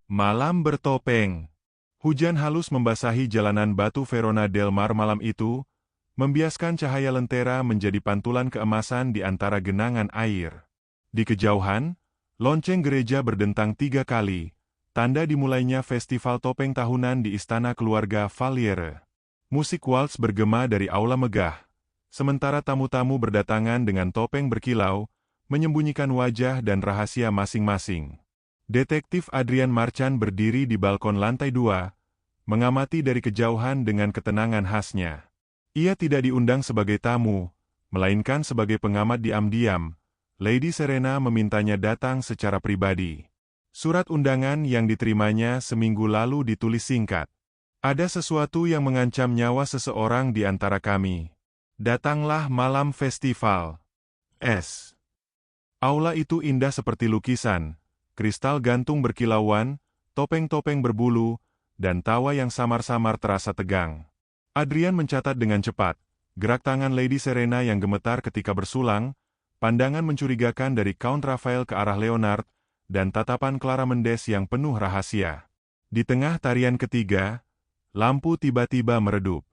Malam bertopeng. Hujan halus membasahi jalanan batu Verona del Mar malam itu, membiaskan cahaya lentera menjadi pantulan keemasan di antara genangan air. Di kejauhan, lonceng gereja berdentang 3 kali, tanda dimulainya festival topeng tahunan di istana keluarga Valiere. Musik waltz bergema dari aula megah, sementara tamu-tamu berdatangan dengan topeng berkilau, menyembunyikan wajah dan rahasia masing-masing. Detektif Adrian Marchand berdiri di balkon lantai 2, mengamati dari kejauhan dengan ketenangan khasnya. Ia tidak diundang sebagai tamu, melainkan sebagai pengamat diam-diam. Lady Serena memintanya datang secara pribadi. Surat undangan yang diterimanya seminggu lalu ditulis singkat. Ada sesuatu yang mengancam nyawa seseorang di antara kami. Datanglah malam festival. S. Aula itu indah seperti lukisan. Kristal gantung berkilauan, topeng-topeng berbulu, dan tawa yang samar-samar terasa tegang. Adrian mencatat dengan cepat, gerak tangan Lady Serena yang gemetar ketika bersulang, pandangan mencurigakan dari Count Raphael ke arah Leonard, dan tatapan Clara Mendes yang penuh rahasia. Di tengah tarian ketiga, lampu tiba-tiba meredup.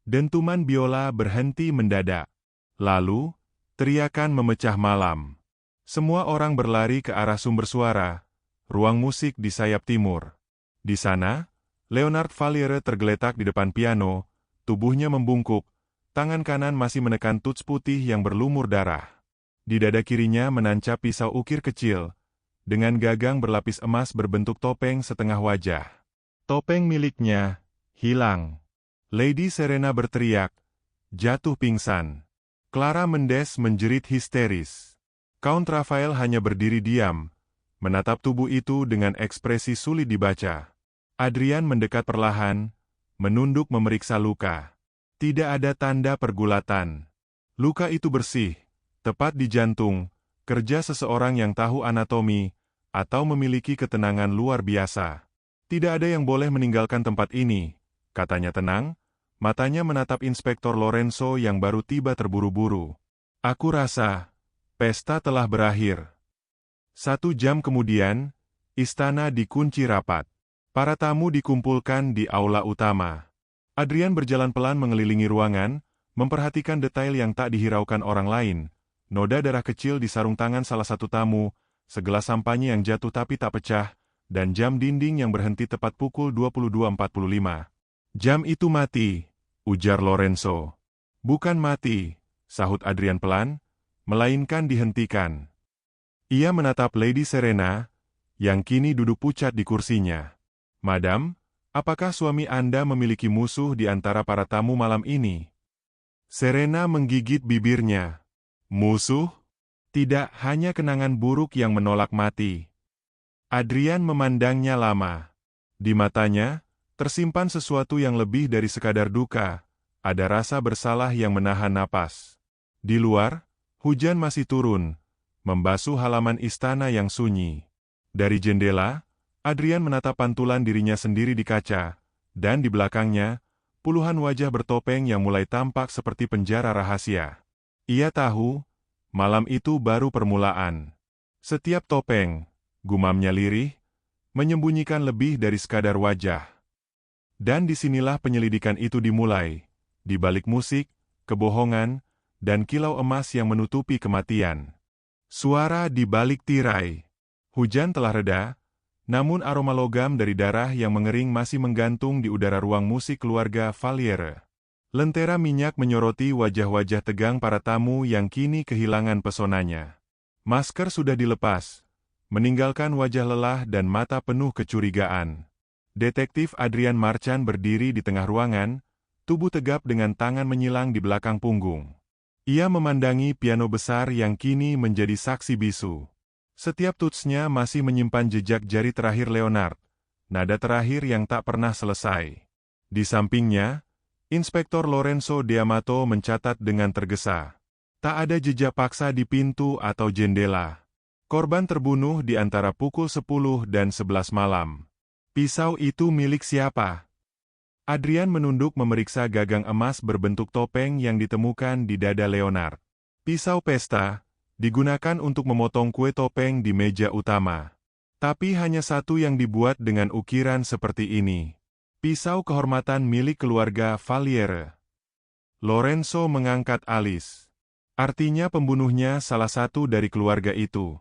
Dentuman biola berhenti mendadak. Lalu, teriakan memecah malam. Semua orang berlari ke arah sumber suara, ruang musik di sayap timur. Di sana, Leonard Valiere tergeletak di depan piano, tubuhnya membungkuk, tangan kanan masih menekan tuts putih yang berlumur darah. Di dada kirinya menancap pisau ukir kecil, dengan gagang berlapis emas berbentuk topeng setengah wajah. Topeng miliknya hilang. Lady Serena berteriak, jatuh pingsan. Clara Mendes menjerit histeris. Count Raphael hanya berdiri diam, menatap tubuh itu dengan ekspresi sulit dibaca. Adrian mendekat perlahan, menunduk memeriksa luka. Tidak ada tanda pergulatan. Luka itu bersih, tepat di jantung, kerja seseorang yang tahu anatomi, atau memiliki ketenangan luar biasa. Tidak ada yang boleh meninggalkan tempat ini, katanya tenang, matanya menatap Inspektor Lorenzo yang baru tiba terburu-buru. Aku rasa pesta telah berakhir. 1 jam kemudian, istana dikunci rapat. Para tamu dikumpulkan di aula utama. Adrian berjalan pelan mengelilingi ruangan, memperhatikan detail yang tak dihiraukan orang lain. Noda darah kecil di sarung tangan salah satu tamu, segelas sampanye yang jatuh tapi tak pecah, dan jam dinding yang berhenti tepat pukul 22.45. Jam itu mati, ujar Lorenzo. Bukan mati, sahut Adrian pelan, melainkan dihentikan. Ia menatap Lady Serena, yang kini duduk pucat di kursinya. Madam, apakah suami Anda memiliki musuh di antara para tamu malam ini? Serena menggigit bibirnya. Musuh? Tidak, hanya kenangan buruk yang menolak mati. Adrian memandangnya lama. Di matanya, tersimpan sesuatu yang lebih dari sekadar duka, ada rasa bersalah yang menahan napas. Di luar, hujan masih turun, membasuh halaman istana yang sunyi. Dari jendela, Adrian menatap pantulan dirinya sendiri di kaca, dan di belakangnya, puluhan wajah bertopeng yang mulai tampak seperti penjara rahasia. Ia tahu, malam itu baru permulaan. Setiap topeng, gumamnya lirih, menyembunyikan lebih dari sekadar wajah. Dan disinilah penyelidikan itu dimulai, di balik musik, kebohongan, dan kilau emas yang menutupi kematian. Suara di balik tirai. Hujan telah reda, namun aroma logam dari darah yang mengering masih menggantung di udara ruang musik keluarga Valiere. Lentera minyak menyoroti wajah-wajah tegang para tamu yang kini kehilangan pesonanya. Masker sudah dilepas, meninggalkan wajah lelah dan mata penuh kecurigaan. Detektif Adrian Marchand berdiri di tengah ruangan, tubuh tegap dengan tangan menyilang di belakang punggung. Ia memandangi piano besar yang kini menjadi saksi bisu. Setiap tutsnya masih menyimpan jejak jari terakhir Leonard, nada terakhir yang tak pernah selesai. Di sampingnya, Inspektor Lorenzo D'Amato mencatat dengan tergesa. Tak ada jejak paksa di pintu atau jendela. Korban terbunuh di antara pukul 10 dan 11 malam. Pisau itu milik siapa? Adrian menunduk memeriksa gagang emas berbentuk topeng yang ditemukan di dada Leonard. Pisau pesta, digunakan untuk memotong kue topeng di meja utama. Tapi hanya satu yang dibuat dengan ukiran seperti ini. Pisau kehormatan milik keluarga Valiere. Lorenzo mengangkat alis. Artinya pembunuhnya salah satu dari keluarga itu.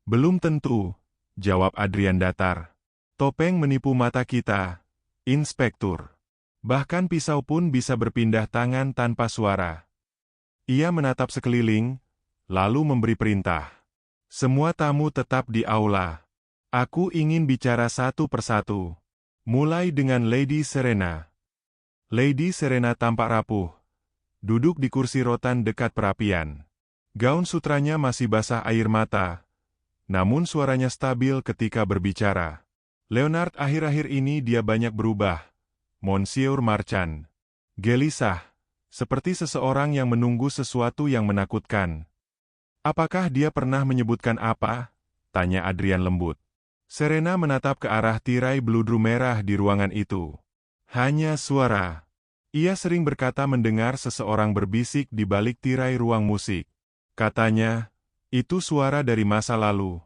Belum tentu, jawab Adrian datar. Topeng menipu mata kita, Inspektur. Bahkan pisau pun bisa berpindah tangan tanpa suara. Ia menatap sekeliling, lalu memberi perintah. Semua tamu tetap di aula. Aku ingin bicara satu persatu. Mulai dengan Lady Serena. Lady Serena tampak rapuh. Duduk di kursi rotan dekat perapian. Gaun sutranya masih basah air mata. Namun suaranya stabil ketika berbicara. Leonard, akhir-akhir ini dia banyak berubah. Monsieur Marchand. Gelisah. Seperti seseorang yang menunggu sesuatu yang menakutkan. Apakah dia pernah menyebutkan apa? Tanya Adrian lembut. Serena menatap ke arah tirai beludru merah di ruangan itu. Hanya suara. Ia sering berkata mendengar seseorang berbisik di balik tirai ruang musik. Katanya, itu suara dari masa lalu.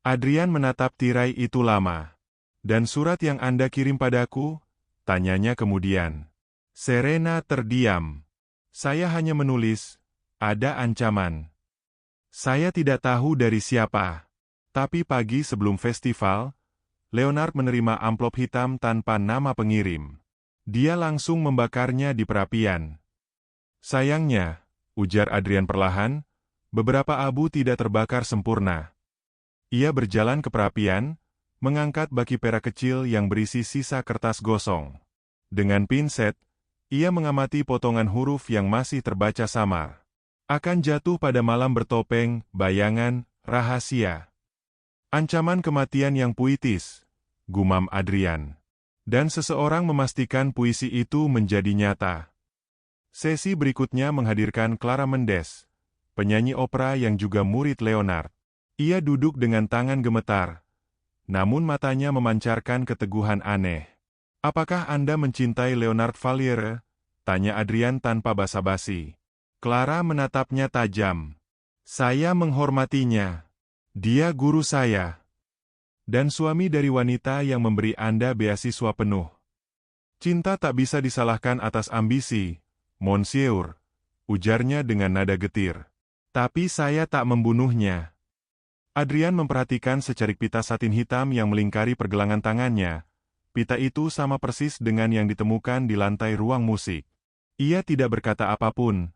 Adrian menatap tirai itu lama. Dan surat yang Anda kirim padaku? Tanyanya kemudian. Serena terdiam. Saya hanya menulis, ada ancaman. Saya tidak tahu dari siapa. Tapi pagi sebelum festival, Leonard menerima amplop hitam tanpa nama pengirim. Dia langsung membakarnya di perapian. Sayangnya, ujar Adrian perlahan, beberapa abu tidak terbakar sempurna. Ia berjalan ke perapian, mengangkat baki perak kecil yang berisi sisa kertas gosong. Dengan pinset, ia mengamati potongan huruf yang masih terbaca samar. Akan jatuh pada malam bertopeng, bayangan, rahasia. Ancaman kematian yang puitis, gumam Adrian. Dan seseorang memastikan puisi itu menjadi nyata. Sesi berikutnya menghadirkan Clara Mendes, penyanyi opera yang juga murid Leonard. Ia duduk dengan tangan gemetar, namun matanya memancarkan keteguhan aneh. Apakah Anda mencintai Leonard Valiere? Tanya Adrian tanpa basa-basi. Clara menatapnya tajam. Saya menghormatinya. Dia guru saya. Dan suami dari wanita yang memberi Anda beasiswa penuh. Cinta tak bisa disalahkan atas ambisi, Monsieur, ujarnya dengan nada getir. Tapi saya tak membunuhnya. Adrian memperhatikan secarik pita satin hitam yang melingkari pergelangan tangannya. Pita itu sama persis dengan yang ditemukan di lantai ruang musik. Ia tidak berkata apapun,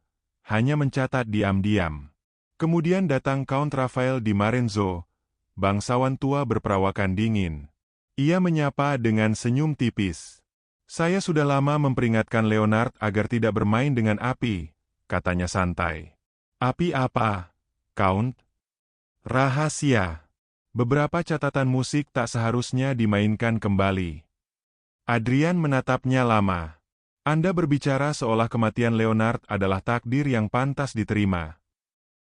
hanya mencatat diam-diam. Kemudian datang Count Rafael di Marenzo, bangsawan tua berperawakan dingin. Ia menyapa dengan senyum tipis. Saya sudah lama memperingatkan Leonard agar tidak bermain dengan api, katanya santai. Api apa, Count? Rahasia. Beberapa catatan musik tak seharusnya dimainkan kembali. Adrian menatapnya lama. Anda berbicara seolah kematian Leonard adalah takdir yang pantas diterima.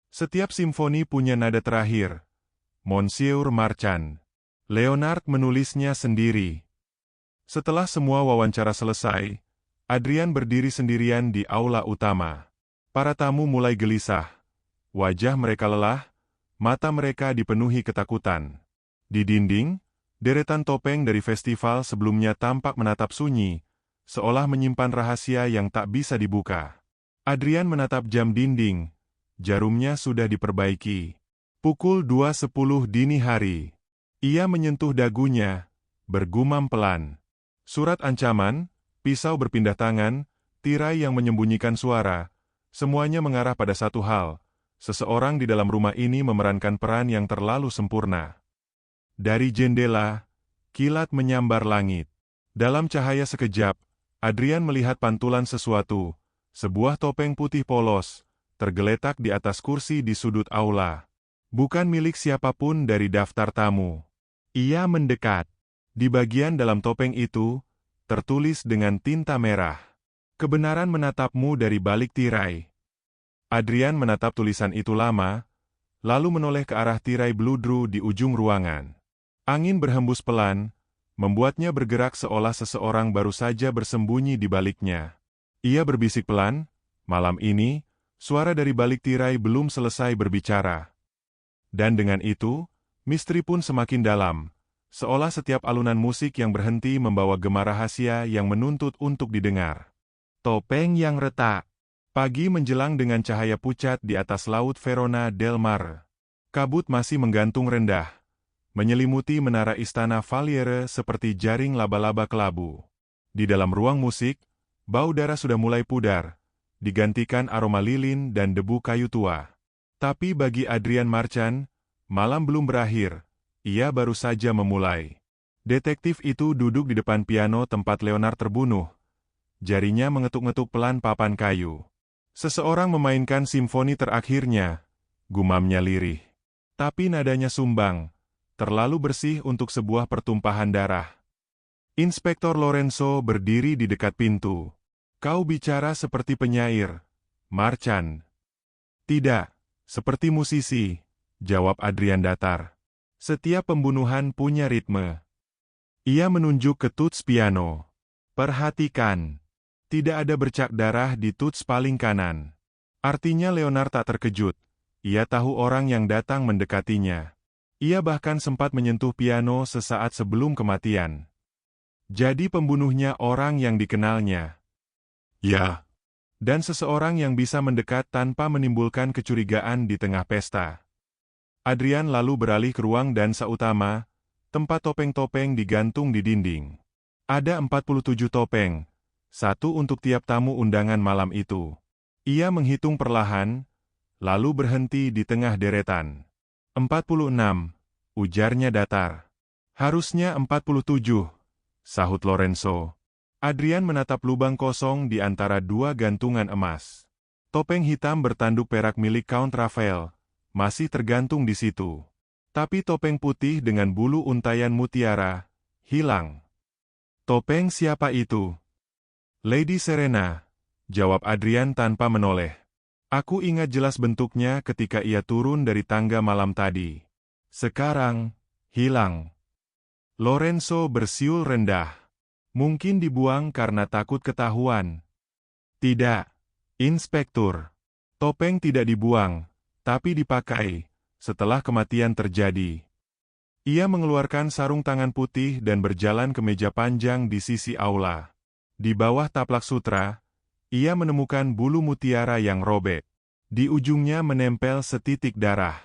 Setiap simfoni punya nada terakhir. Monsieur Marchand. Leonard menulisnya sendiri. Setelah semua wawancara selesai, Adrian berdiri sendirian di aula utama. Para tamu mulai gelisah. Wajah mereka lelah, mata mereka dipenuhi ketakutan. Di dinding, deretan topeng dari festival sebelumnya tampak menatap sunyi, seolah menyimpan rahasia yang tak bisa dibuka. Adrian menatap jam dinding. Jarumnya sudah diperbaiki. Pukul 2:10 dini hari. Ia menyentuh dagunya, bergumam pelan. Surat ancaman, pisau berpindah tangan, tirai yang menyembunyikan suara, semuanya mengarah pada satu hal. Seseorang di dalam rumah ini memerankan peran yang terlalu sempurna. Dari jendela, kilat menyambar langit. Dalam cahaya sekejap, Adrian melihat pantulan sesuatu, sebuah topeng putih polos, tergeletak di atas kursi di sudut aula. Bukan milik siapapun dari daftar tamu. Ia mendekat. Di bagian dalam topeng itu, tertulis dengan tinta merah. Kebenaran menatapmu dari balik tirai. Adrian menatap tulisan itu lama, lalu menoleh ke arah tirai beludru di ujung ruangan. Angin berhembus pelan, membuatnya bergerak seolah seseorang baru saja bersembunyi di baliknya. Ia berbisik pelan, malam ini, suara dari balik tirai belum selesai berbicara. Dan dengan itu, Misteri pun semakin dalam, seolah setiap alunan musik yang berhenti membawa gema rahasia yang menuntut untuk didengar. Topeng yang retak. Pagi menjelang dengan cahaya pucat di atas laut Verona del Mar. Kabut masih menggantung rendah, menyelimuti menara istana Valiere seperti jaring laba-laba kelabu. Di dalam ruang musik, bau darah sudah mulai pudar, digantikan aroma lilin dan debu kayu tua. Tapi bagi Adrian Marchand, malam belum berakhir, ia baru saja memulai. Detektif itu duduk di depan piano tempat Leonard terbunuh. Jarinya mengetuk-ngetuk pelan papan kayu. Seseorang memainkan simfoni terakhirnya, gumamnya lirih. Tapi nadanya sumbang, terlalu bersih untuk sebuah pertumpahan darah. Inspektor Lorenzo berdiri di dekat pintu. Kau bicara seperti penyair, Marchand. Tidak, seperti musisi, jawab Adrian datar. Setiap pembunuhan punya ritme. Ia menunjuk ke tuts piano. Perhatikan. Tidak ada bercak darah di tuts paling kanan. Artinya Leonard tak terkejut. Ia tahu orang yang datang mendekatinya. Ia bahkan sempat menyentuh piano sesaat sebelum kematian. Jadi pembunuhnya orang yang dikenalnya. Ya. Dan seseorang yang bisa mendekat tanpa menimbulkan kecurigaan di tengah pesta. Adrian lalu beralih ke ruang dansa utama, tempat topeng-topeng digantung di dinding. Ada 47 topeng, satu untuk tiap tamu undangan malam itu. Ia menghitung perlahan, lalu berhenti di tengah deretan. 46, ujarnya datar. Harusnya 47, sahut Lorenzo. Adrian menatap lubang kosong di antara dua gantungan emas. Topeng hitam bertanduk perak milik Count Raphael masih tergantung di situ. Tapi topeng putih dengan bulu untayan mutiara hilang. Topeng siapa itu? Lady Serena, jawab Adrian tanpa menoleh. Aku ingat jelas bentuknya ketika ia turun dari tangga malam tadi. Sekarang, hilang. Lorenzo bersiul rendah. Mungkin dibuang karena takut ketahuan. Tidak, Inspektur. Topeng tidak dibuang, tapi dipakai, setelah kematian terjadi. Ia mengeluarkan sarung tangan putih dan berjalan ke meja panjang di sisi aula. Di bawah taplak sutra, ia menemukan bulu mutiara yang robek. Di ujungnya menempel setitik darah.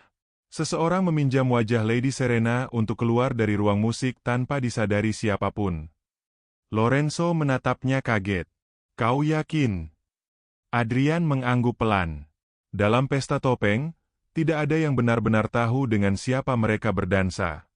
Seseorang meminjam wajah Lady Serena untuk keluar dari ruang musik tanpa disadari siapapun. Lorenzo menatapnya kaget. Kau yakin? Adrian mengangguk pelan. Dalam pesta topeng, tidak ada yang benar-benar tahu dengan siapa mereka berdansa.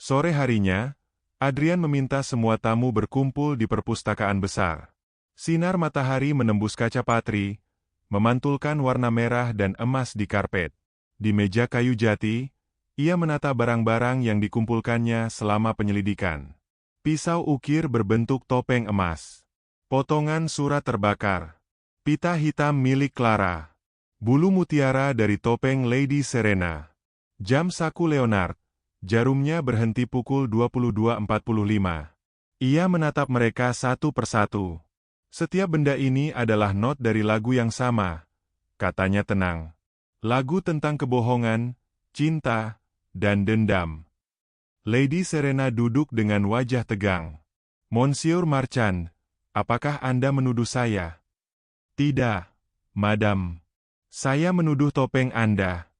Sore harinya, Adrian meminta semua tamu berkumpul di perpustakaan besar. Sinar matahari menembus kaca patri, memantulkan warna merah dan emas di karpet. Di meja kayu jati, ia menata barang-barang yang dikumpulkannya selama penyelidikan. Pisau ukir berbentuk topeng emas. Potongan surat terbakar. Pita hitam milik Clara. Bulu mutiara dari topeng Lady Serena. Jam saku Leonard. Jarumnya berhenti pukul 22.45. Ia menatap mereka satu persatu. Setiap benda ini adalah not dari lagu yang sama, katanya tenang. Lagu tentang kebohongan, cinta, dan dendam. Lady Serena duduk dengan wajah tegang. Monsieur Marchand, apakah Anda menuduh saya? Tidak, Madam. Saya menuduh topeng Anda.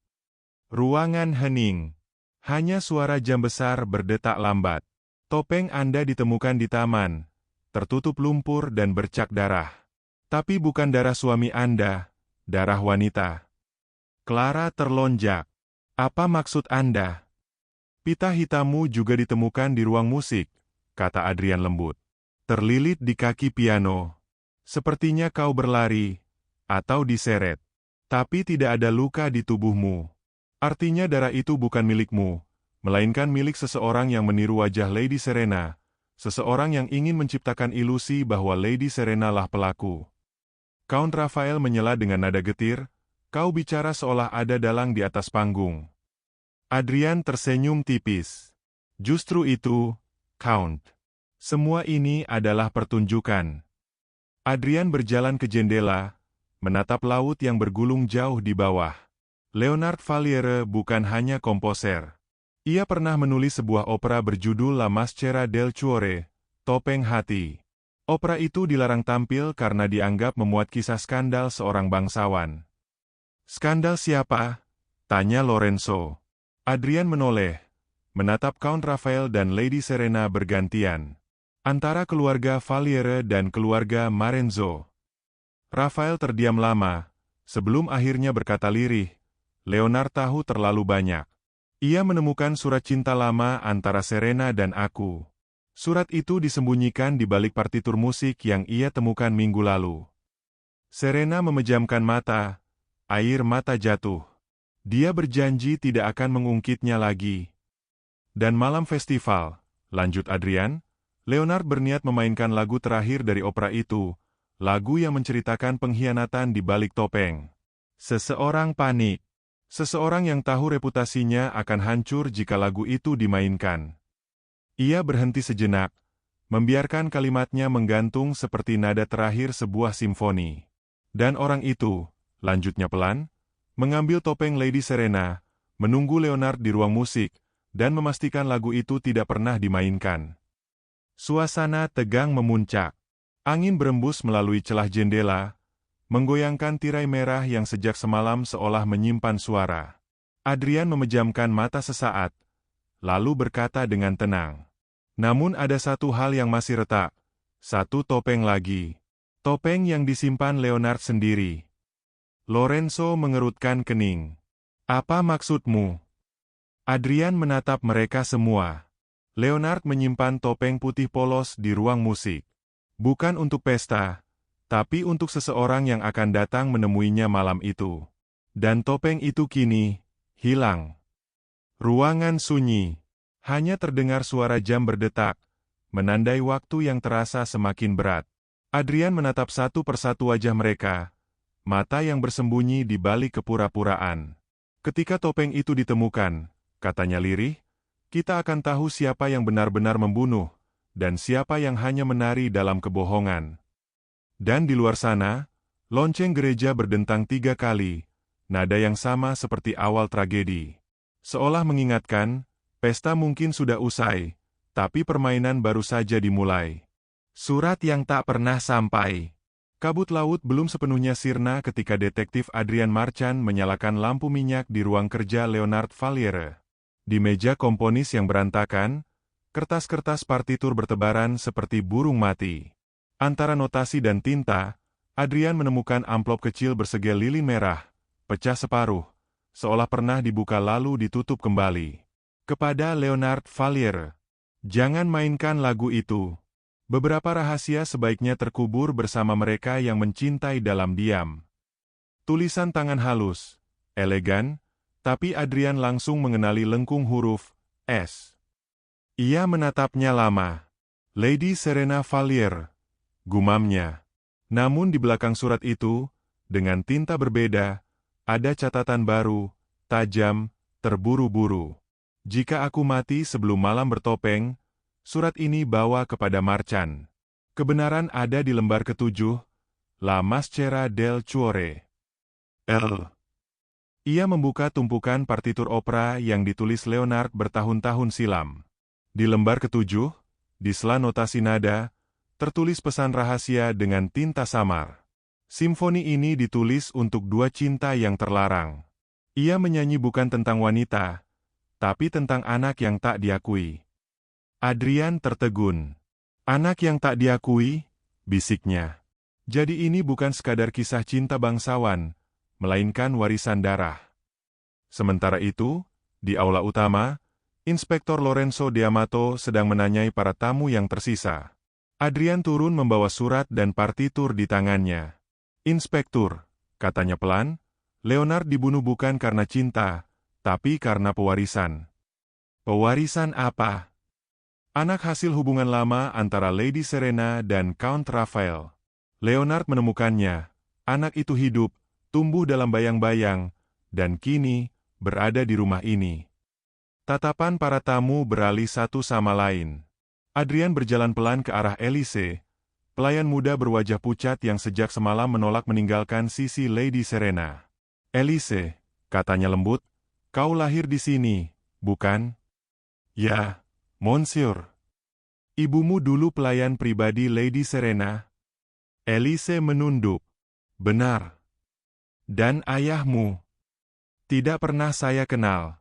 Ruangan hening. Hanya suara jam besar berdetak lambat. Topeng Anda ditemukan di taman, tertutup lumpur dan bercak darah. Tapi bukan darah suami Anda, darah wanita. Clara terlonjak. Apa maksud Anda? Pita hitammu juga ditemukan di ruang musik, kata Adrian lembut. Terlilit di kaki piano. Sepertinya kau berlari, atau diseret. Tapi tidak ada luka di tubuhmu. Artinya darah itu bukan milikmu, melainkan milik seseorang yang meniru wajah Lady Serena, seseorang yang ingin menciptakan ilusi bahwa Lady Serena lah pelaku. Count Raphael menyela dengan nada getir, kau bicara seolah ada dalang di atas panggung. Adrian tersenyum tipis. Justru itu, Count. Semua ini adalah pertunjukan. Adrian berjalan ke jendela, menatap laut yang bergulung jauh di bawah. Leonard Valiere bukan hanya komposer. Ia pernah menulis sebuah opera berjudul La Maschera del Cuore, Topeng Hati. Opera itu dilarang tampil karena dianggap memuat kisah skandal seorang bangsawan. "Skandal siapa?" tanya Lorenzo. Adrian menoleh, menatap Count Rafael dan Lady Serena bergantian. Antara keluarga Valiere dan keluarga Marenzo. Rafael terdiam lama, sebelum akhirnya berkata lirih, "Leonard tahu terlalu banyak. Ia menemukan surat cinta lama antara Serena dan aku. Surat itu disembunyikan di balik partitur musik yang ia temukan minggu lalu." Serena memejamkan mata, air mata jatuh. Dia berjanji tidak akan mengungkitnya lagi. Dan malam festival, lanjut Adrian, Leonard berniat memainkan lagu terakhir dari opera itu, lagu yang menceritakan pengkhianatan di balik topeng. Seseorang panik. Seseorang yang tahu reputasinya akan hancur jika lagu itu dimainkan. Ia berhenti sejenak, membiarkan kalimatnya menggantung seperti nada terakhir sebuah simfoni. Dan orang itu, lanjutnya pelan, mengambil topeng Lady Serena, menunggu Leonard di ruang musik, dan memastikan lagu itu tidak pernah dimainkan. Suasana tegang memuncak. Angin berembus melalui celah jendela, menggoyangkan tirai merah yang sejak semalam seolah menyimpan suara. Adrian memejamkan mata sesaat, lalu berkata dengan tenang. "Namun ada satu hal yang masih retak. Satu topeng lagi. Topeng yang disimpan Leonard sendiri." Lorenzo mengerutkan kening. "Apa maksudmu?" Adrian menatap mereka semua. Leonard menyimpan topeng putih polos di ruang musik. Bukan untuk pesta, tapi untuk seseorang yang akan datang menemuinya malam itu. Dan topeng itu kini hilang. Ruangan sunyi. Hanya terdengar suara jam berdetak, menandai waktu yang terasa semakin berat. Adrian menatap satu persatu wajah mereka, mata yang bersembunyi di balik kepura-puraan. "Ketika topeng itu ditemukan," katanya lirih, "kita akan tahu siapa yang benar-benar membunuh, dan siapa yang hanya menari dalam kebohongan." Dan di luar sana, lonceng gereja berdentang 3 kali, nada yang sama seperti awal tragedi. Seolah mengingatkan, pesta mungkin sudah usai, tapi permainan baru saja dimulai. Surat yang tak pernah sampai. Kabut laut belum sepenuhnya sirna ketika detektif Adrian Marchand menyalakan lampu minyak di ruang kerja Leonard Valiere. Di meja komponis yang berantakan, kertas-kertas partitur bertebaran seperti burung mati. Antara notasi dan tinta, Adrian menemukan amplop kecil bersegel lilin merah, pecah separuh, seolah pernah dibuka lalu ditutup kembali. Kepada Leonard Valiere, "Jangan mainkan lagu itu. Beberapa rahasia sebaiknya terkubur bersama mereka yang mencintai dalam diam." Tulisan tangan halus, elegan, tapi Adrian langsung mengenali lengkung huruf S. Ia menatapnya lama. "Lady Serena Valiere," gumamnya. Namun di belakang surat itu, dengan tinta berbeda, ada catatan baru, tajam, terburu-buru. "Jika aku mati sebelum malam bertopeng," surat ini bawa kepada Marchand. "Kebenaran ada di lembar ke-7, La Maschera del Cuore." L. Ia membuka tumpukan partitur opera yang ditulis Leonard bertahun-tahun silam. Di lembar ke-7, di sela notasi nada, tertulis pesan rahasia dengan tinta samar. Simfoni ini ditulis untuk 2 cinta yang terlarang. Ia menyanyi bukan tentang wanita, tapi tentang anak yang tak diakui. Adrian tertegun. "Anak yang tak diakui?" bisiknya. "Jadi ini bukan sekadar kisah cinta bangsawan, melainkan warisan darah." Sementara itu, di aula utama, Inspektor Lorenzo D'Amato sedang menanyai para tamu yang tersisa. Adrian turun membawa surat dan partitur di tangannya. "Inspektur," katanya pelan, "Leonard dibunuh bukan karena cinta, tapi karena pewarisan." "Pewarisan apa?" "Anak hasil hubungan lama antara Lady Serena dan Count Rafael. Leonard menemukannya. Anak itu hidup, tumbuh dalam bayang-bayang, dan kini berada di rumah ini." Tatapan para tamu beralih satu sama lain. Adrian berjalan pelan ke arah Elise, pelayan muda berwajah pucat yang sejak semalam menolak meninggalkan sisi Lady Serena. "Elise," katanya lembut, "kau lahir di sini, bukan?" Ya, Monsieur. Ibumu dulu pelayan pribadi Lady Serena? Elise menunduk. Benar. Dan ayahmu? Tidak pernah saya kenal.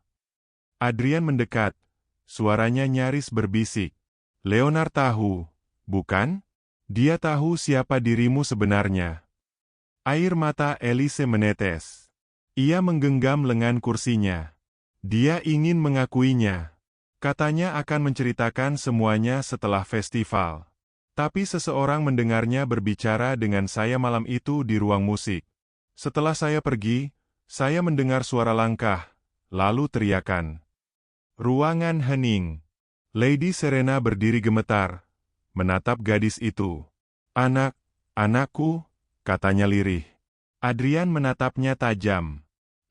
Adrian mendekat. Suaranya nyaris berbisik. Leonard tahu, bukan? Dia tahu siapa dirimu sebenarnya. Air mata Elise menetes. Ia menggenggam lengan kursinya. Dia ingin mengakuinya. Katanya akan menceritakan semuanya setelah festival. Tapi seseorang mendengarnya berbicara dengan saya malam itu di ruang musik. Setelah saya pergi, saya mendengar suara langkah, lalu teriakan. Ruangan hening. Lady Serena berdiri gemetar, menatap gadis itu. Anakku, katanya lirih. Adrian menatapnya tajam.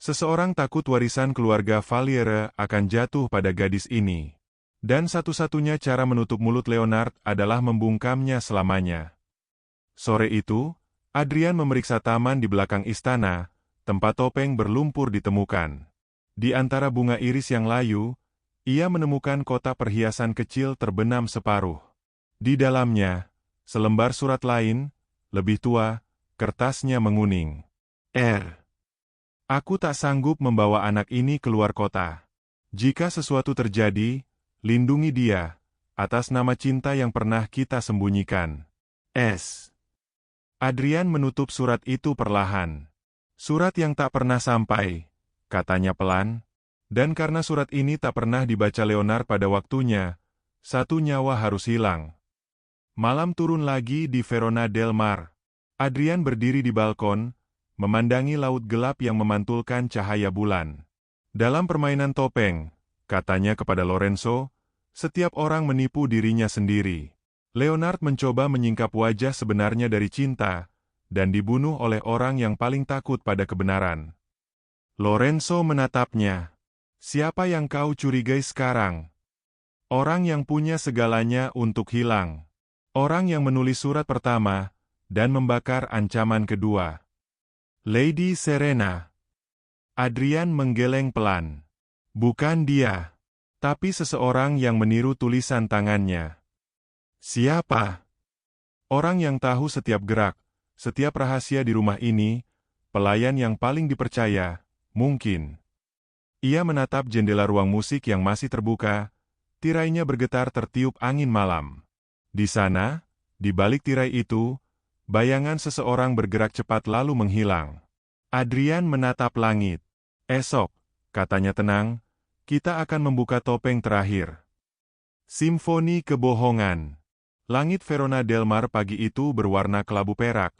Seseorang takut warisan keluarga Valiere akan jatuh pada gadis ini. Dan satu-satunya cara menutup mulut Leonard adalah membungkamnya selamanya. Sore itu, Adrian memeriksa taman di belakang istana, tempat topeng berlumpur ditemukan. Di antara bunga iris yang layu, ia menemukan kotak perhiasan kecil terbenam separuh. Di dalamnya, selembar surat lain, lebih tua, kertasnya menguning. Aku tak sanggup membawa anak ini keluar kota. Jika sesuatu terjadi, lindungi dia, atas nama cinta yang pernah kita sembunyikan. Adrian menutup surat itu perlahan. Surat yang tak pernah sampai, katanya pelan. Dan karena surat ini tak pernah dibaca Leonard pada waktunya, satu nyawa harus hilang. Malam turun lagi di Verona del Mar. Adrian berdiri di balkon, memandangi laut gelap yang memantulkan cahaya bulan. Dalam permainan topeng, katanya kepada Lorenzo, setiap orang menipu dirinya sendiri. Leonard mencoba menyingkap wajah sebenarnya dari cinta, dan dibunuh oleh orang yang paling takut pada kebenaran. Lorenzo menatapnya. Siapa yang kau curigai sekarang? Orang yang punya segalanya untuk hilang. Orang yang menulis surat pertama, dan membakar ancaman kedua. Lady Serena. Adrian menggeleng pelan. Bukan dia, tapi seseorang yang meniru tulisan tangannya. Siapa? Orang yang tahu setiap gerak, setiap rahasia di rumah ini, pelayan yang paling dipercaya, mungkin. Ia menatap jendela ruang musik yang masih terbuka, tirainya bergetar tertiup angin malam. Di sana, di balik tirai itu, bayangan seseorang bergerak cepat lalu menghilang. Adrian menatap langit. Esok, katanya tenang, kita akan membuka topeng terakhir. Simfoni kebohongan. Langit Verona del Mar pagi itu berwarna kelabu perak,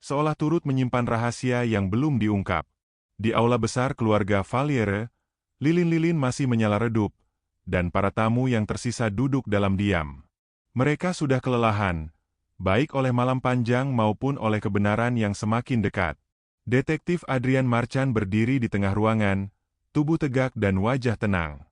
seolah turut menyimpan rahasia yang belum diungkap. Di aula besar keluarga Valiere, lilin-lilin masih menyala redup, dan para tamu yang tersisa duduk dalam diam. Mereka sudah kelelahan, baik oleh malam panjang maupun oleh kebenaran yang semakin dekat. Detektif Adrian Marchand berdiri di tengah ruangan, tubuh tegak dan wajah tenang.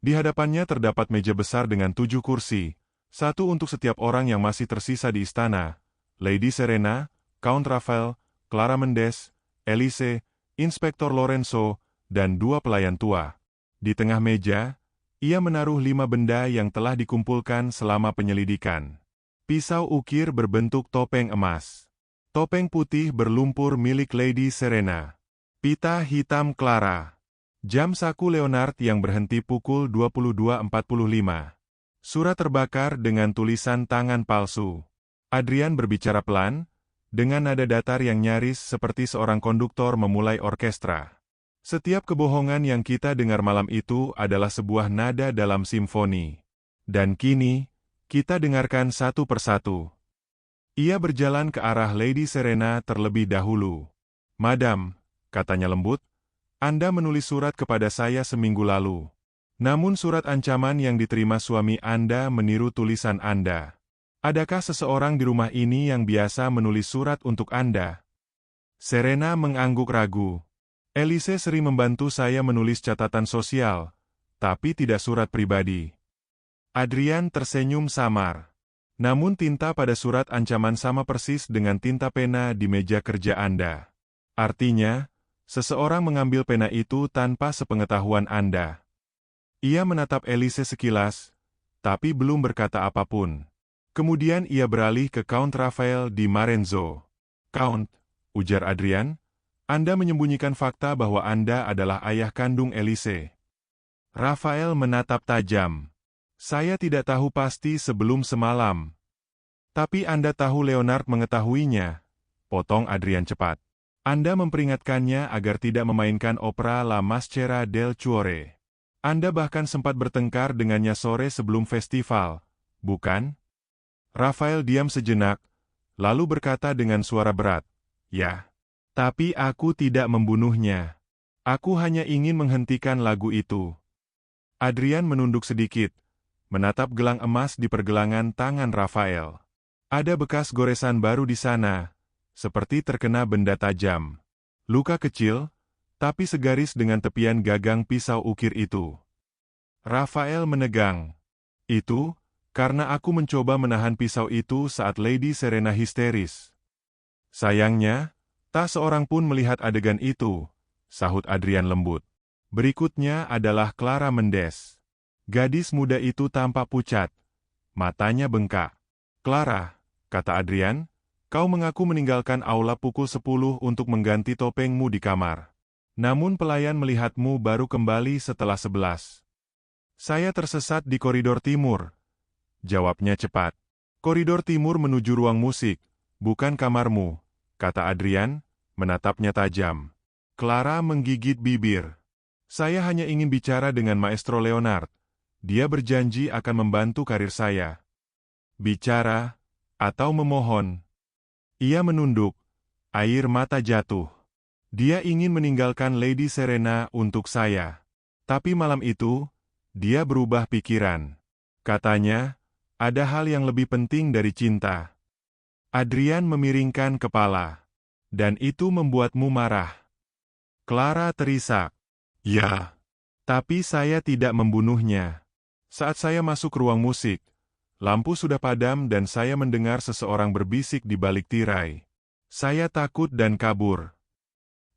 Di hadapannya terdapat meja besar dengan 7 kursi, satu untuk setiap orang yang masih tersisa di istana, Lady Serena, Count Rafael, Clara Mendes, Elise, Inspektor Lorenzo, dan 2 pelayan tua. Di tengah meja, ia menaruh 5 benda yang telah dikumpulkan selama penyelidikan. Pisau ukir berbentuk topeng emas. Topeng putih berlumpur milik Lady Serena. Pita hitam Clara. Jam saku Leonard yang berhenti pukul 22.45. Surat terbakar dengan tulisan tangan palsu. Adrian berbicara pelan, dengan nada datar yang nyaris seperti seorang konduktor memulai orkestra. Setiap kebohongan yang kita dengar malam itu adalah sebuah nada dalam simfoni. Dan kini, kita dengarkan satu persatu. Ia berjalan ke arah Lady Serena terlebih dahulu. Madam, katanya lembut, Anda menulis surat kepada saya seminggu lalu. Namun surat ancaman yang diterima suami Anda meniru tulisan Anda. Adakah seseorang di rumah ini yang biasa menulis surat untuk Anda? Serena mengangguk ragu. Elise sering membantu saya menulis catatan sosial, tapi tidak surat pribadi. Adrian tersenyum samar. Namun tinta pada surat ancaman sama persis dengan tinta pena di meja kerja Anda. Artinya, seseorang mengambil pena itu tanpa sepengetahuan Anda. Ia menatap Elise sekilas, tapi belum berkata apapun. Kemudian ia beralih ke Count Raphael di Marenzo. "Count," ujar Adrian, "Anda menyembunyikan fakta bahwa Anda adalah ayah kandung Elise." Raphael menatap tajam. "Saya tidak tahu pasti sebelum semalam. Tapi Anda tahu Leonard mengetahuinya," potong Adrian cepat. "Anda memperingatkannya agar tidak memainkan opera La Maschera del Cuore. Anda bahkan sempat bertengkar dengannya sore sebelum festival, bukan?" Raphael diam sejenak, lalu berkata dengan suara berat, "Ya, tapi aku tidak membunuhnya. Aku hanya ingin menghentikan lagu itu." Adrian menunduk sedikit, menatap gelang emas di pergelangan tangan Raphael. Ada bekas goresan baru di sana, seperti terkena benda tajam. Luka kecil, tapi segaris dengan tepian gagang pisau ukir itu. Raphael menegang. "Itu, karena aku mencoba menahan pisau itu saat Lady Serena histeris." "Sayangnya, tak seorang pun melihat adegan itu," sahut Adrian lembut. "Berikutnya adalah Clara Mendes." Gadis muda itu tampak pucat. Matanya bengkak. "Clara," kata Adrian, "kau mengaku meninggalkan aula pukul 10 untuk mengganti topengmu di kamar. Namun pelayan melihatmu baru kembali setelah 11. "Saya tersesat di koridor timur," jawabnya cepat. "Koridor timur menuju ruang musik, bukan kamarmu," kata Adrian, menatapnya tajam. Clara menggigit bibir. "Saya hanya ingin bicara dengan Maestro Leonard. Dia berjanji akan membantu karir saya." "Bicara, atau memohon?" Ia menunduk, air mata jatuh. "Dia ingin meninggalkan Lady Serena untuk saya. Tapi malam itu, dia berubah pikiran. Katanya, ada hal yang lebih penting dari cinta." Adrian memiringkan kepala. "Dan itu membuatmu marah?" Clara terisak. "Ya, tapi saya tidak membunuhnya. Saat saya masuk ruang musik, lampu sudah padam dan saya mendengar seseorang berbisik di balik tirai. Saya takut dan kabur."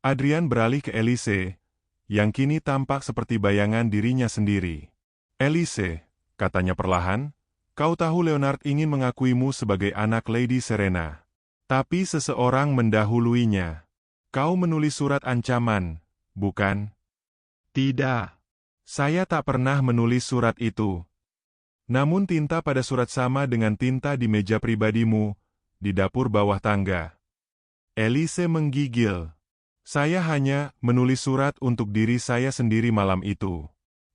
Adrian beralih ke Elise, yang kini tampak seperti bayangan dirinya sendiri. "Elise," katanya perlahan, "kau tahu Leonard ingin mengakuimu sebagai anak Lady Serena. Tapi seseorang mendahuluinya. Kau menulis surat ancaman, bukan?" "Tidak. Saya tak pernah menulis surat itu. Namun tinta pada surat sama dengan tinta di meja pribadimu, di dapur bawah tangga." Elise menggigil. "Saya hanya menulis surat untuk diri saya sendiri malam itu.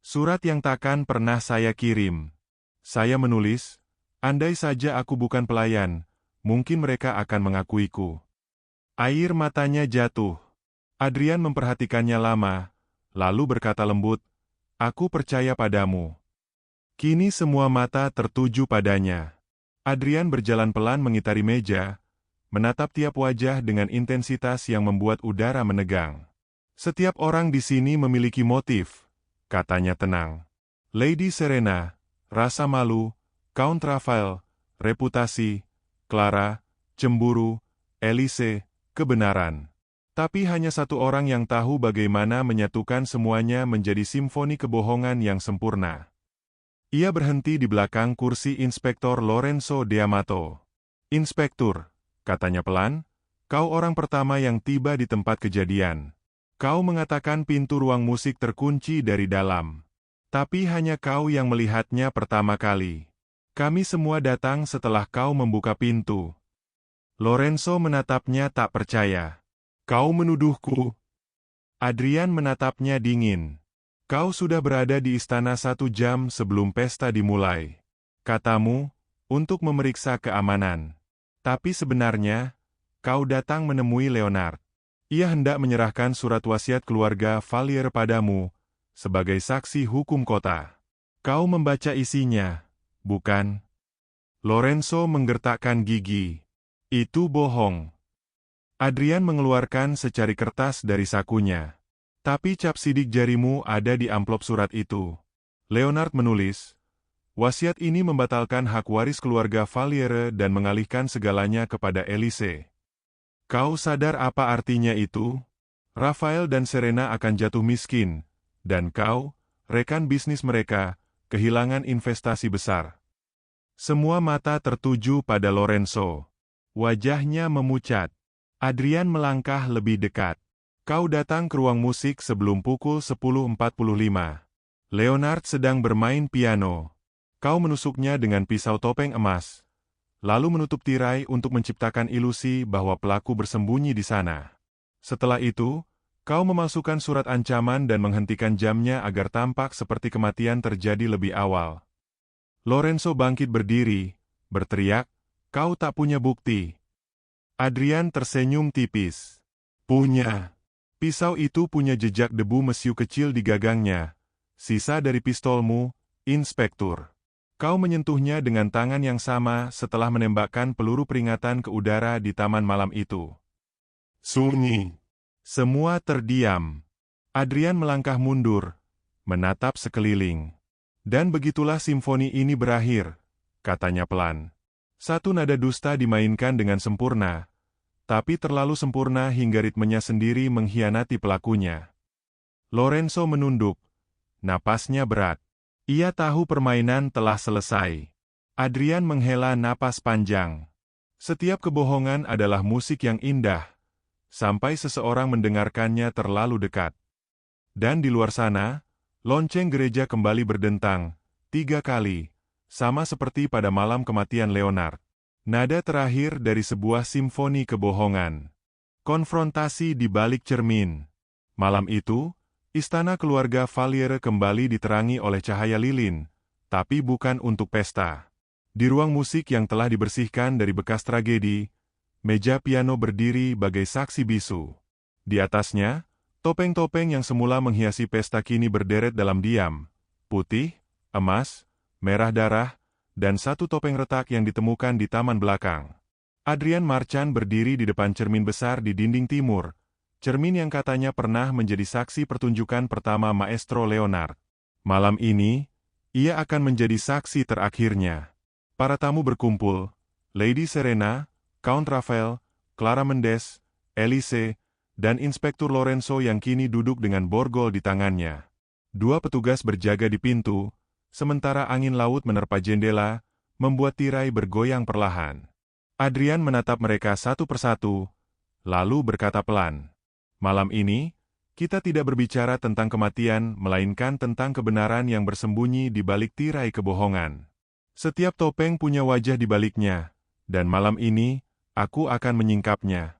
Surat yang takkan pernah saya kirim. Saya menulis, andai saja aku bukan pelayan, mungkin mereka akan mengakuiku." Air matanya jatuh. Adrian memperhatikannya lama, lalu berkata lembut, "Aku percaya padamu." Kini semua mata tertuju padanya. Adrian berjalan pelan mengitari meja, menatap tiap wajah dengan intensitas yang membuat udara menegang. "Setiap orang di sini memiliki motif," katanya tenang. "Lady Serena, rasa malu; Count Raphael, reputasi; Clara, cemburu; Elise, kebenaran. Tapi hanya satu orang yang tahu bagaimana menyatukan semuanya menjadi simfoni kebohongan yang sempurna." Ia berhenti di belakang kursi Inspektor Lorenzo D'Amato. "Inspektur," katanya pelan, "kau orang pertama yang tiba di tempat kejadian. Kau mengatakan pintu ruang musik terkunci dari dalam. Tapi hanya kau yang melihatnya pertama kali. Kami semua datang setelah kau membuka pintu." Lorenzo menatapnya tak percaya. "Kau menuduhku?" Adrian menatapnya dingin. "Kau sudah berada di istana 1 jam sebelum pesta dimulai. Katamu, untuk memeriksa keamanan. Tapi sebenarnya, kau datang menemui Leonard. Ia hendak menyerahkan surat wasiat keluarga Valier padamu, sebagai saksi hukum kota. Kau membaca isinya, bukan?" Lorenzo menggertakkan gigi. "Itu bohong." Adrian mengeluarkan secari kertas dari sakunya. "Tapi cap sidik jarimu ada di amplop surat itu." Leonard menulis, "Wasiat ini membatalkan hak waris keluarga Valiere dan mengalihkan segalanya kepada Elise." Kau sadar apa artinya itu? Raphael dan Serena akan jatuh miskin, dan kau, rekan bisnis mereka, kehilangan investasi besar. Semua mata tertuju pada Lorenzo. Wajahnya memucat. Adrian melangkah lebih dekat. Kau datang ke ruang musik sebelum pukul 10.45. Leonard sedang bermain piano. Kau menusuknya dengan pisau topeng emas, lalu menutup tirai untuk menciptakan ilusi bahwa pelaku bersembunyi di sana. Setelah itu, kau memasukkan surat ancaman dan menghentikan jamnya agar tampak seperti kematian terjadi lebih awal. Lorenzo bangkit berdiri, berteriak, "Kau tak punya bukti." Adrian tersenyum tipis. "Punya. Pisau itu punya jejak debu mesiu kecil di gagangnya, sisa dari pistolmu, Inspektur. Kau menyentuhnya dengan tangan yang sama setelah menembakkan peluru peringatan ke udara di taman malam itu." Sunyi. Semua terdiam. Adrian melangkah mundur, menatap sekeliling. "Dan begitulah simfoni ini berakhir," katanya pelan. Satu nada dusta dimainkan dengan sempurna, tapi terlalu sempurna hingga ritmenya sendiri mengkhianati pelakunya. Lorenzo menunduk, napasnya berat. Ia tahu permainan telah selesai. Adrian menghela napas panjang. Setiap kebohongan adalah musik yang indah, sampai seseorang mendengarkannya terlalu dekat. Dan di luar sana, lonceng gereja kembali berdentang, 3 kali, sama seperti pada malam kematian Leonard. Nada terakhir dari sebuah simfoni kebohongan. Konfrontasi di balik cermin. Malam itu, istana keluarga Valiere kembali diterangi oleh cahaya lilin, tapi bukan untuk pesta. Di ruang musik yang telah dibersihkan dari bekas tragedi, meja piano berdiri bagai saksi bisu. Di atasnya, topeng-topeng yang semula menghiasi pesta kini berderet dalam diam. Putih, emas, merah darah, dan satu topeng retak yang ditemukan di taman belakang. Adrian Marchand berdiri di depan cermin besar di dinding timur, cermin yang katanya pernah menjadi saksi pertunjukan pertama Maestro Leonard. Malam ini, ia akan menjadi saksi terakhirnya. Para tamu berkumpul, Lady Serena, Count Rafael, Clara Mendes, Elise, dan Inspektur Lorenzo yang kini duduk dengan borgol di tangannya. 2 petugas berjaga di pintu, sementara angin laut menerpa jendela, membuat tirai bergoyang perlahan. Adrian menatap mereka satu persatu, lalu berkata pelan, "Malam ini, kita tidak berbicara tentang kematian, melainkan tentang kebenaran yang bersembunyi di balik tirai kebohongan. Setiap topeng punya wajah di baliknya, dan malam ini, aku akan menyingkapnya."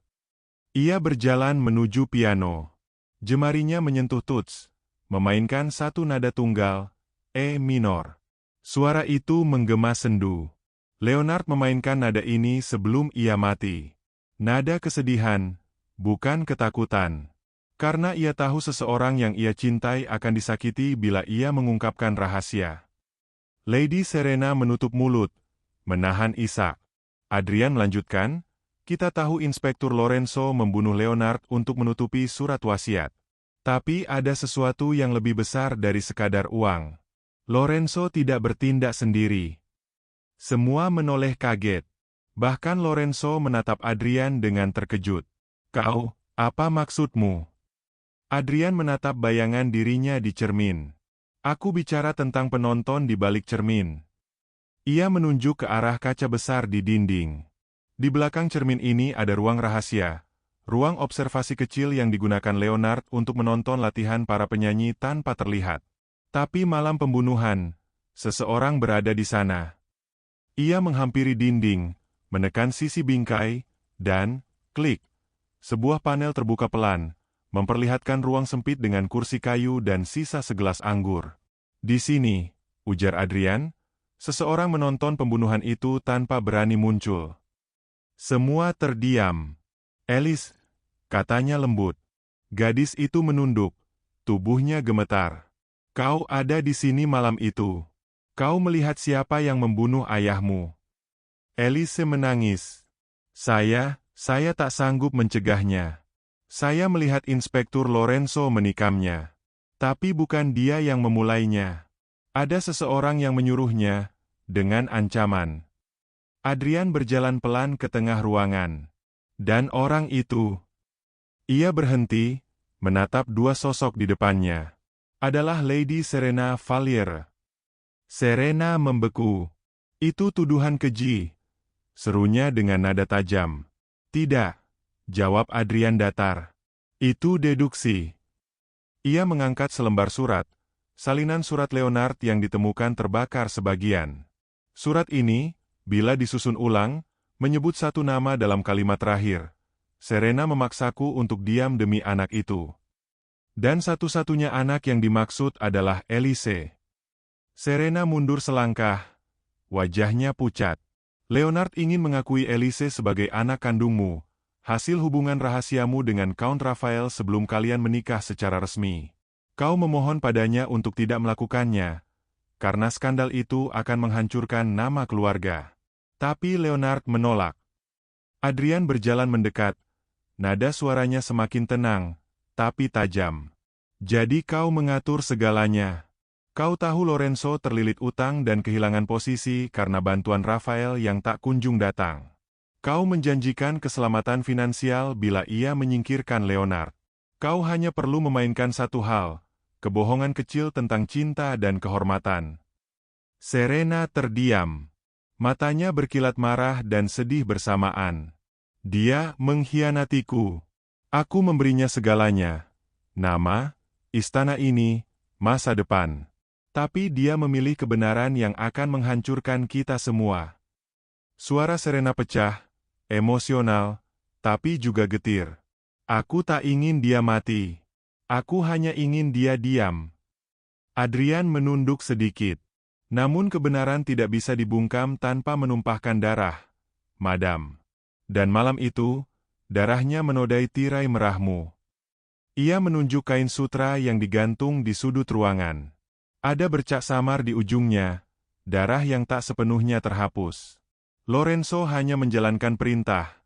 Ia berjalan menuju piano. Jemarinya menyentuh tuts, memainkan satu nada tunggal, E minor. Suara itu menggema sendu. Leonard memainkan nada ini sebelum ia mati. Nada kesedihan, bukan ketakutan. Karena ia tahu seseorang yang ia cintai akan disakiti bila ia mengungkapkan rahasia. Lady Serena menutup mulut, menahan isak. Adrian melanjutkan, "Kita tahu Inspektur Lorenzo membunuh Leonard untuk menutupi surat wasiat. Tapi ada sesuatu yang lebih besar dari sekadar uang. Lorenzo tidak bertindak sendiri." Semua menoleh kaget. Bahkan Lorenzo menatap Adrian dengan terkejut. "Kau, apa maksudmu?" Adrian menatap bayangan dirinya di cermin. "Aku bicara tentang penonton di balik cermin." Ia menunjuk ke arah kaca besar di dinding. Di belakang cermin ini ada ruang rahasia, ruang observasi kecil yang digunakan Leonard untuk menonton latihan para penyanyi tanpa terlihat. Tapi malam pembunuhan, seseorang berada di sana. Ia menghampiri dinding, menekan sisi bingkai, dan, klik, sebuah panel terbuka pelan, memperlihatkan ruang sempit dengan kursi kayu dan sisa segelas anggur. "Di sini," ujar Adrian, seseorang menonton pembunuhan itu tanpa berani muncul. Semua terdiam. "Alice," katanya lembut. Gadis itu menunduk, tubuhnya gemetar. "Kau ada di sini malam itu. Kau melihat siapa yang membunuh ayahmu." Elise menangis. Saya tak sanggup mencegahnya. Saya melihat Inspektur Lorenzo menikamnya. Tapi bukan dia yang memulainya. Ada seseorang yang menyuruhnya, dengan ancaman." Adrian berjalan pelan ke tengah ruangan. "Dan orang itu..." Ia berhenti, menatap 2 sosok di depannya. adalah Lady Serena Valier. Serena membeku. Itu tuduhan keji, serunya dengan nada tajam. Tidak, jawab Adrian datar. Itu deduksi. Ia mengangkat selembar surat, salinan surat Leonard yang ditemukan terbakar sebagian. Surat ini, bila disusun ulang, menyebut satu nama dalam kalimat terakhir. Serena memaksaku untuk diam demi anak itu. Dan satu-satunya anak yang dimaksud adalah Elise. Serena mundur selangkah. Wajahnya pucat. Leonard ingin mengakui Elise sebagai anak kandungmu, hasil hubungan rahasiamu dengan Count Raphael sebelum kalian menikah secara resmi. Kau memohon padanya untuk tidak melakukannya, karena skandal itu akan menghancurkan nama keluarga. Tapi Leonard menolak. Adrian berjalan mendekat. Nada suaranya semakin tenang, tapi tajam. Jadi kau mengatur segalanya. Kau tahu Lorenzo terlilit utang dan kehilangan posisi karena bantuan Raphael yang tak kunjung datang. Kau menjanjikan keselamatan finansial bila ia menyingkirkan Leonard. Kau hanya perlu memainkan satu hal, kebohongan kecil tentang cinta dan kehormatan. Serena terdiam. Matanya berkilat marah dan sedih bersamaan. Dia mengkhianatiku. Aku memberinya segalanya. Nama, istana ini, masa depan. Tapi dia memilih kebenaran yang akan menghancurkan kita semua. Suara Serena pecah, emosional, tapi juga getir. Aku tak ingin dia mati. Aku hanya ingin dia diam. Adrian menunduk sedikit. Namun kebenaran tidak bisa dibungkam tanpa menumpahkan darah, Madam. Dan malam itu, darahnya menodai tirai merahmu. Ia menunjuk kain sutra yang digantung di sudut ruangan. Ada bercak samar di ujungnya, darah yang tak sepenuhnya terhapus. Lorenzo hanya menjalankan perintah,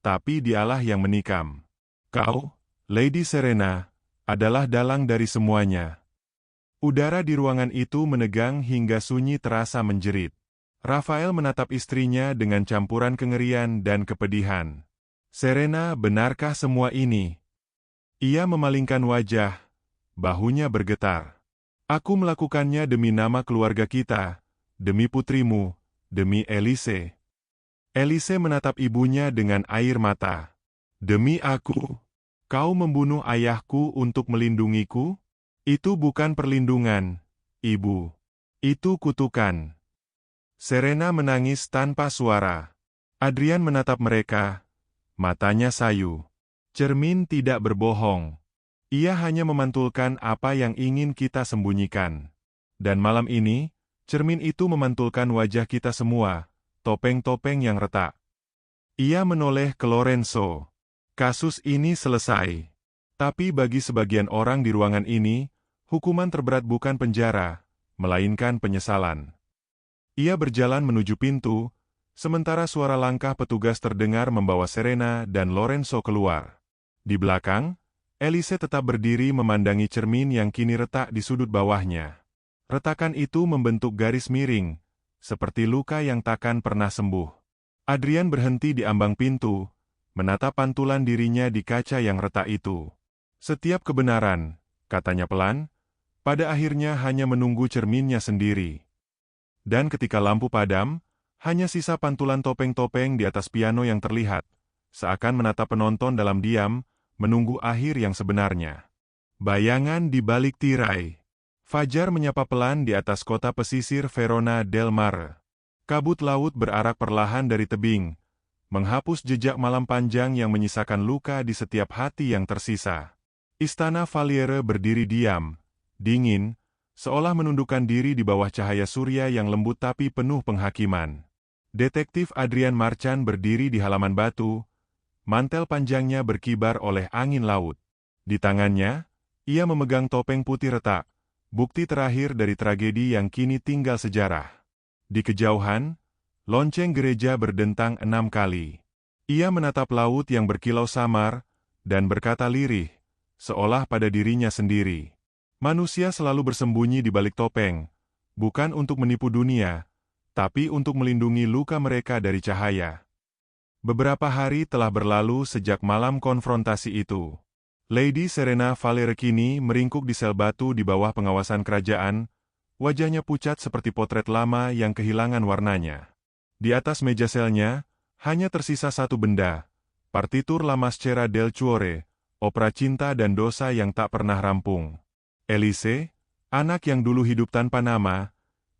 tapi dialah yang menikam. Kau, Lady Serena, adalah dalang dari semuanya. Udara di ruangan itu menegang hingga sunyi terasa menjerit. Raphael menatap istrinya dengan campuran kengerian dan kepedihan. Serena, benarkah semua ini? Ia memalingkan wajah, bahunya bergetar. Aku melakukannya demi nama keluarga kita, demi putrimu, demi Elise. Elise menatap ibunya dengan air mata. Demi aku, kau membunuh ayahku untuk melindungiku? Itu bukan perlindungan, Ibu. Itu kutukan. Serena menangis tanpa suara. Adrian menatap mereka, matanya sayu. Cermin tidak berbohong. Ia hanya memantulkan apa yang ingin kita sembunyikan. Dan malam ini, cermin itu memantulkan wajah kita semua, topeng-topeng yang retak. Ia menoleh ke Lorenzo. Kasus ini selesai. Tapi bagi sebagian orang di ruangan ini, hukuman terberat bukan penjara, melainkan penyesalan. Ia berjalan menuju pintu, sementara suara langkah petugas terdengar membawa Serena dan Lorenzo keluar. Di belakang, Elise tetap berdiri memandangi cermin yang kini retak di sudut bawahnya. Retakan itu membentuk garis miring, seperti luka yang takkan pernah sembuh. Adrian berhenti di ambang pintu, menatap pantulan dirinya di kaca yang retak itu. Setiap kebenaran, katanya pelan, pada akhirnya hanya menunggu cerminnya sendiri. Dan ketika lampu padam, hanya sisa pantulan topeng-topeng di atas piano yang terlihat, seakan menatap penonton dalam diam, menunggu akhir yang sebenarnya. Bayangan di balik tirai. Fajar menyapa pelan di atas kota pesisir Verona del Mare. Kabut laut berarak perlahan dari tebing, menghapus jejak malam panjang yang menyisakan luka di setiap hati yang tersisa. Istana Valiere berdiri diam, dingin, seolah menundukkan diri di bawah cahaya surya yang lembut tapi penuh penghakiman. Detektif Adrian Marchand berdiri di halaman batu, mantel panjangnya berkibar oleh angin laut. Di tangannya, ia memegang topeng putih retak, bukti terakhir dari tragedi yang kini tinggal sejarah. Di kejauhan, lonceng gereja berdentang 6 kali. Ia menatap laut yang berkilau samar, dan berkata lirih, seolah pada dirinya sendiri. Manusia selalu bersembunyi di balik topeng, bukan untuk menipu dunia, tapi untuk melindungi luka mereka dari cahaya. Beberapa hari telah berlalu sejak malam konfrontasi itu. Lady Serena Valerekini meringkuk di sel batu di bawah pengawasan kerajaan, wajahnya pucat seperti potret lama yang kehilangan warnanya. Di atas meja selnya, hanya tersisa satu benda, partitur La Maschera del Cuore, opera cinta dan dosa yang tak pernah rampung. Elise, anak yang dulu hidup tanpa nama,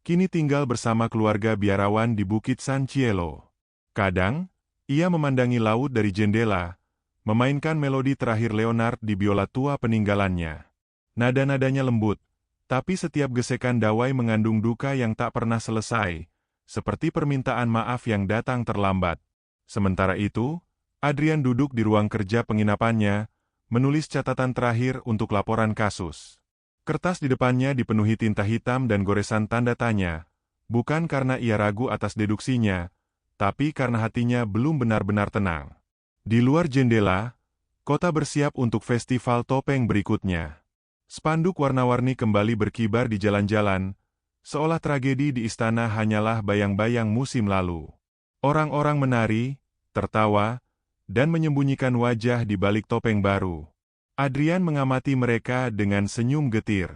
kini tinggal bersama keluarga biarawan di Bukit San Cielo. Kadang, ia memandangi laut dari jendela, memainkan melodi terakhir Leonard di biola tua peninggalannya. Nada-nadanya lembut, tapi setiap gesekan dawai mengandung duka yang tak pernah selesai, seperti permintaan maaf yang datang terlambat. Sementara itu, Adrian duduk di ruang kerja penginapannya, menulis catatan terakhir untuk laporan kasus. Kertas di depannya dipenuhi tinta hitam dan goresan tanda tanya, bukan karena ia ragu atas deduksinya, tapi karena hatinya belum benar-benar tenang. Di luar jendela, kota bersiap untuk festival topeng berikutnya. Spanduk warna-warni kembali berkibar di jalan-jalan, seolah tragedi di istana hanyalah bayang-bayang musim lalu. Orang-orang menari, tertawa, dan menyembunyikan wajah di balik topeng baru. Adrian mengamati mereka dengan senyum getir.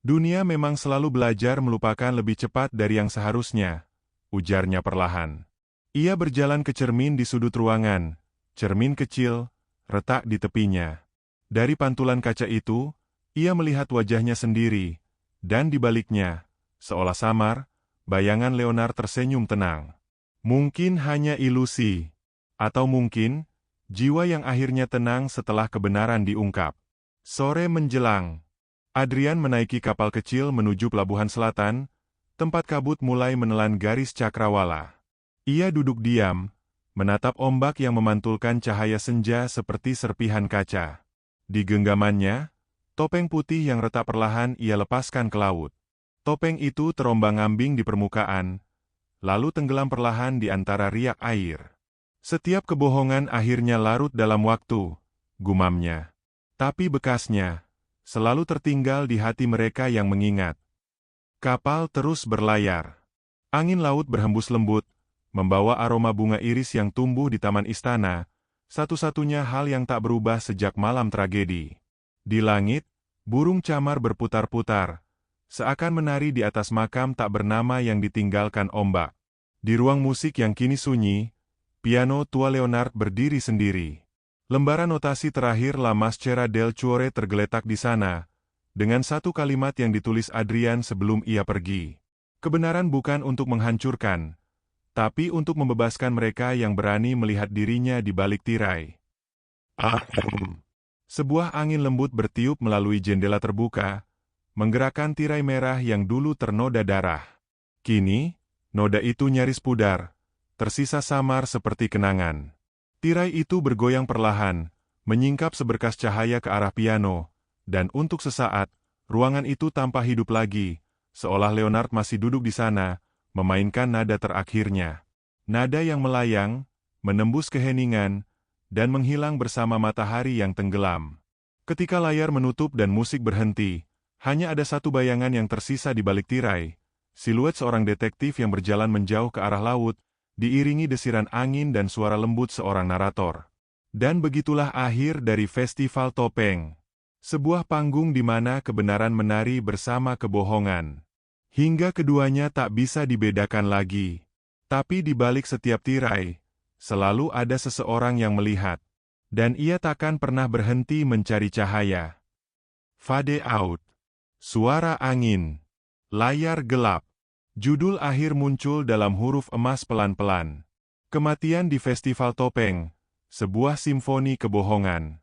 Dunia memang selalu belajar melupakan lebih cepat dari yang seharusnya, ujarnya perlahan. Ia berjalan ke cermin di sudut ruangan, cermin kecil, retak di tepinya. Dari pantulan kaca itu, ia melihat wajahnya sendiri, dan di baliknya, seolah samar, bayangan Leonard tersenyum tenang. Mungkin hanya ilusi, atau mungkin, jiwa yang akhirnya tenang setelah kebenaran diungkap. Sore menjelang. Adrian menaiki kapal kecil menuju pelabuhan selatan, tempat kabut mulai menelan garis cakrawala. Ia duduk diam, menatap ombak yang memantulkan cahaya senja seperti serpihan kaca. Di genggamannya, topeng putih yang retak perlahan ia lepaskan ke laut. Topeng itu terombang-ambing di permukaan, lalu tenggelam perlahan di antara riak air. Setiap kebohongan akhirnya larut dalam waktu, gumamnya. Tapi bekasnya selalu tertinggal di hati mereka yang mengingat. Kapal terus berlayar. Angin laut berhembus lembut, membawa aroma bunga iris yang tumbuh di taman istana, satu-satunya hal yang tak berubah sejak malam tragedi. Di langit, burung camar berputar-putar, seakan menari di atas makam tak bernama yang ditinggalkan ombak. Di ruang musik yang kini sunyi, piano tua Leonard berdiri sendiri. Lembaran notasi terakhir La Maschera del Cuore tergeletak di sana, dengan satu kalimat yang ditulis Adrian sebelum ia pergi. Kebenaran bukan untuk menghancurkan, tapi untuk membebaskan mereka yang berani melihat dirinya di balik tirai. Sebuah angin lembut bertiup melalui jendela terbuka, menggerakkan tirai merah yang dulu ternoda darah. Kini, noda itu nyaris pudar, tersisa samar seperti kenangan. Tirai itu bergoyang perlahan, menyingkap seberkas cahaya ke arah piano, dan untuk sesaat, ruangan itu tampak hidup lagi, seolah Leonard masih duduk di sana, memainkan nada terakhirnya. Nada yang melayang, menembus keheningan, dan menghilang bersama matahari yang tenggelam. Ketika layar menutup dan musik berhenti, hanya ada satu bayangan yang tersisa di balik tirai, siluet seorang detektif yang berjalan menjauh ke arah laut, diiringi desiran angin dan suara lembut seorang narator. Dan begitulah akhir dari Festival Topeng. Sebuah panggung di mana kebenaran menari bersama kebohongan. Hingga keduanya tak bisa dibedakan lagi. Tapi di balik setiap tirai, selalu ada seseorang yang melihat. Dan ia takkan pernah berhenti mencari cahaya. Fade out. Suara angin. Layar gelap. Judul akhir muncul dalam huruf emas pelan-pelan. Kematian di Festival Topeng. Sebuah simfoni kebohongan.